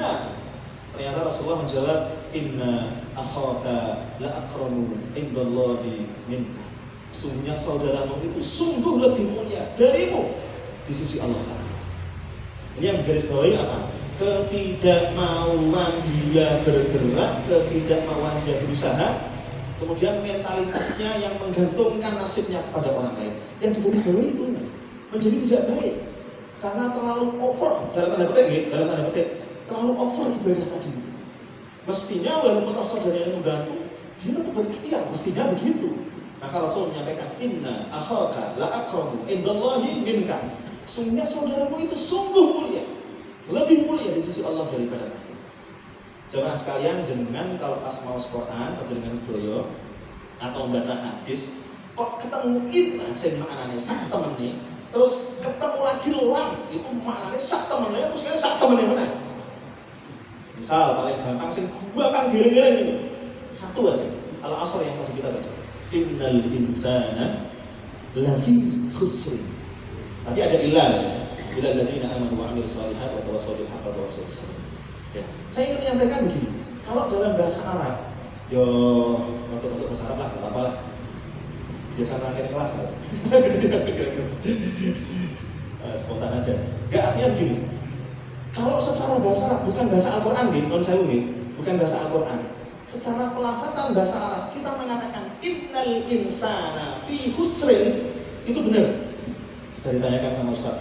benar. Ternyata Rasulullah menjawab, inna akhaka la akramu indallahi minka. Sungguhnya saudaramu itu sungguh lebih mulia darimu di sisi Allah Ta'ala. Ini yang digarisbawahi apa? Ketidakmauan dia bergerak, ketidakmauan dia berusaha, kemudian mentalitasnya yang menggantungkan nasibnya kepada orang lain. Yang digarisbawahi itu menjadi tidak baik karena terlalu over dalam tanda petik, terlalu over ibadah tadi. Mestinya walaupun saudaranya membantu, dia tetap berikhtiar, mestinya begitu. Maka Rasul menyampaikan, inna akhaka la akramu indallahi minka. Sungguhnya saudaramu itu sungguh mulia, lebih mulia di sisi Allah daripada kamu. Jemaah sekalian, jenengan kalau pas mau Quran, jenengan sedoyo atau membaca hadis, kok ketemu inna sing maknane sak temene, terus ketemu lagi lam itu maknane sak temene, terus kene sak temene mana? Misal paling gampang sing gua kan giling-giling itu. Satu aja. Al-Asr yang tadi kita baca. Innal insana lafi khusr. Tapi ada illah ya. Illal ladzina amanu wa 'amilus shalihat wa tawassaw bil haqqi wa tawassaw bis sabr. Ya. Saya ingin menyampaikan begini. Kalau dalam bahasa Arab, yo untuk bahasa Arab lah, enggak apalah. Biasa rangkaian kelas kan. Spontan aja. Enggak, artinya begini. Kalau secara bahasa Arab, bukan bahasa Al-Quran, non sewu, bukan bahasa Al-Quran. Secara pelafatan bahasa Arab, kita mengatakan innal insana fi khusrin, itu benar. Bisa ditanyakan sama Ustaz.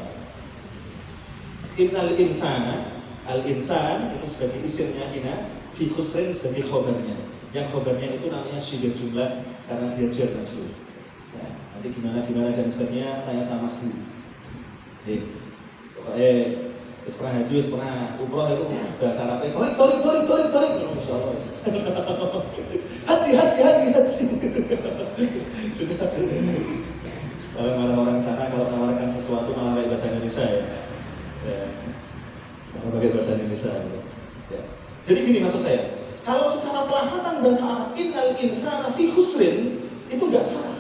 Innal insana, al-insan itu sebagai isimnya ina, fi khusrin sebagai khobarnya. Yang khobarnya itu namanya syibah jumlah karena dia jar majrur. Ya, nanti gimana dan sebagainya tanya sama Mas Dwi. Pokoknya wis pernah haji, wis pernah umroh itu bahasa Arabnya torik, Masya Allah. Haji. Sudah. Sekarang ada orang sana kalau menawarkan sesuatu malah pakai bahasa Indonesia ya. Pakai bahasa Indonesia ya. Jadi gini maksud saya, kalau secara pelafatan bahasa Arab innal insana fi khusrin itu enggak salah.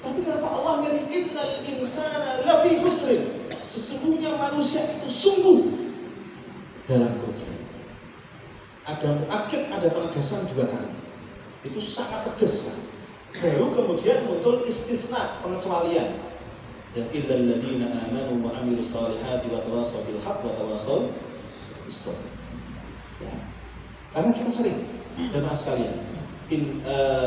Tapi kenapa Allah milih innal insana la fi khusrin? Sesungguhnya manusia itu sungguh dalam kerugian. Ada mu'akkid, ada penegasan 2 kali. Itu sangat tegas kan. Baru kemudian muncul istisna, pengecualian. Ya illal ladzina amanu wa 'amilus shalihati wa tawassaw bil haqqi wa tawassaw bis sabr. Ya. Karena kita sering jemaah sekalian,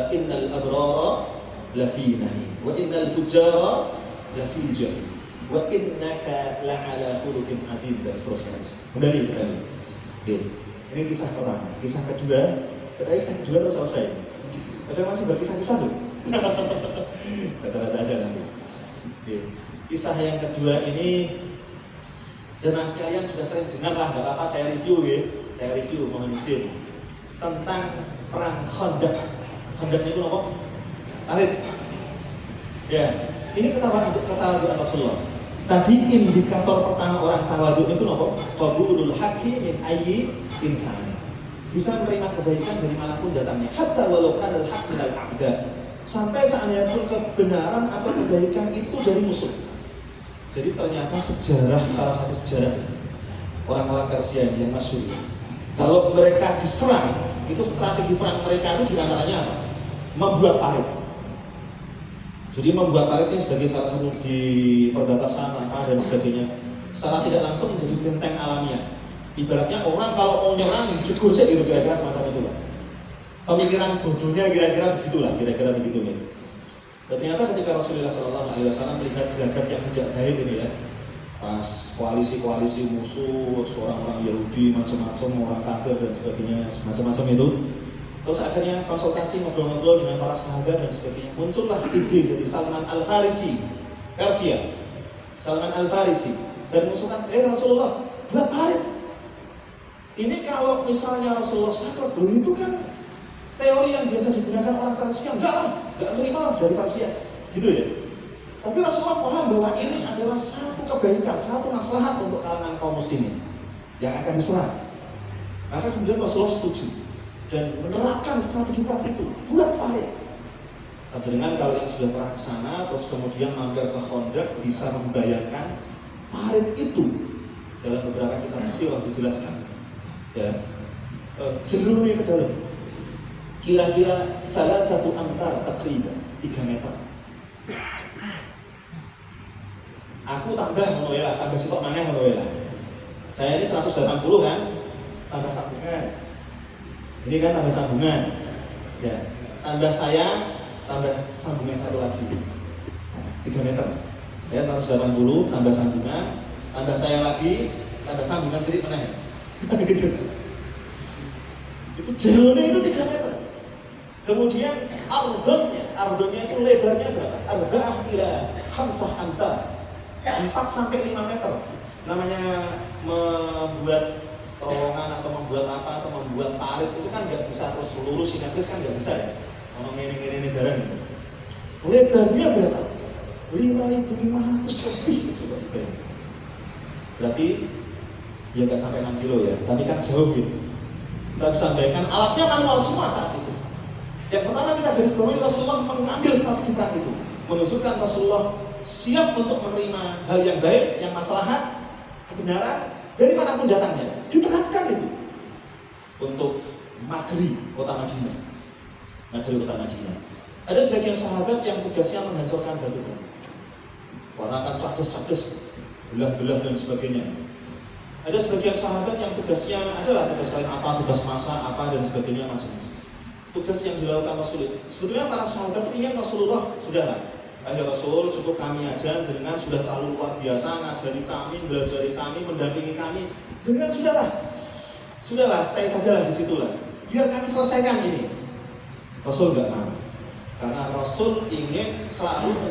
innal abrara lafi na'im wa innal fujjara lafi jahim. Wa innaka la'ala khuluqin 'adzim dan seterusnya. Kembali. Ini kisah pertama. Kisah kedua, kisah kedua terus selesai. Ada masih berkisah-kisah tuh. Baca-baca aja nanti. Kisah yang kedua ini jemaah sekalian sudah sering dengar lah, enggak apa-apa saya review ya. Saya review mohon izin tentang perang Khandaq. Khandaq itu apa? Alit. Ya, ini ketawaduan Rasulullah. Tadi indikator pertama orang tawadhu itu apa? Qabulul haqqi min ayyi insani. Bisa menerima kebaikan dari manapun datangnya. Hatta walau kana al-haqq minal a'da. Sampai seandainya pun kebenaran atau kebaikan itu dari musuh. Jadi ternyata salah satu sejarah orang-orang Persia yang masyhur. Kalau mereka diserang, itu strategi perang mereka itu diantaranya apa? Membuat parit. Jadi membuat parit ini sebagai salah satu di perbatasan apa dan sebagainya. Secara tidak langsung menjadi benteng alamiah. Ibaratnya orang kalau mau nyerang jegur sih gitu kira-kira semacam itu lah. Pemikiran bodohnya kira-kira begitu. Dan ternyata ketika Rasulullah SAW melihat gelagat yang tidak baik ini ya, pas koalisi musuh, orang Yahudi macam-macam, orang kafir dan sebagainya macam-macam itu. Terus akhirnya konsultasi ngobrol-ngobrol dengan para sahabat dan sebagainya. Muncullah ide dari Salman Al-Farisi, Persia. Salman Al-Farisi dan mengusulkan, Rasulullah, buat parit. Ini kalau misalnya Rasulullah sakit, itu kan teori yang biasa digunakan orang Persia. Enggak terima lah dari Persia, gitu ya. Tapi Rasulullah paham bahwa ini adalah satu kebaikan, satu maslahat untuk kalangan kaum muslimin yang akan diserang. Maka kemudian Rasulullah setuju dan menerapkan strategi perang itu, buat parit. Nah, dengan kalau yang sudah pernah ke sana, terus kemudian mampir ke Khandaq, bisa membayangkan parit itu dalam beberapa kitab sirah dijelaskan. ya, jeruni ke dalam. Kira-kira salah satu amtar takriban 3 meter. Aku tambah ngono ya lah, tambah sitok maneh ngono ya lah. Saya ini 180 kan, tambah sambungan. Ini kan tambah sambungan. Ya, tambah saya, tambah sambungan satu lagi. Nah, 3 meter. Saya 180 tambah sambungan, tambah saya lagi, tambah sambungan sedikit maneh. Gitu. Itu jerone itu 3 meter. Kemudian ardonnya itu lebarnya berapa? Arba'ah ila khamsah amtar. 4 sampai 5 meter. Namanya membuat terowongan atau membuat apa atau membuat parit itu kan nggak bisa terus lurus simetris kan nggak bisa ya. Kalau ini barang. Lebarnya berapa? 5.500 lebih itu. Berarti ya nggak sampai 6 kilo ya, tapi kan jauh gitu. Kita bisa sampaikan alatnya manual semua saat itu. Yang pertama kita garis bawahi Rasulullah mengambil strategi perang itu, menunjukkan Rasulullah siap untuk menerima hal yang baik, yang maslahat, kebenaran dari manapun datangnya. Diterapkan itu untuk Magri, kota Madinah. Magri, kota Madinah. Ada sebagian sahabat yang tugasnya menghancurkan batu-batu, warnakan cadas-cadas, belah-belah dan sebagainya. Ada sebagian sahabat yang tugasnya adalah tugas lain apa, tugas masak apa dan sebagainya masing-masing. Tugas yang dilakukan Rasul. Sebetulnya para sahabat itu ingin Rasulullah, sudahlah, ya Rasul, cukup kami aja, jenengan sudah terlalu luar biasa ngajari kami, belajari kami, mendampingi kami. Jenengan sudahlah, stay sajalah di situlah. Biar kami selesaikan ini. Rasul enggak mau. Karena Rasul ingin selalu menjadi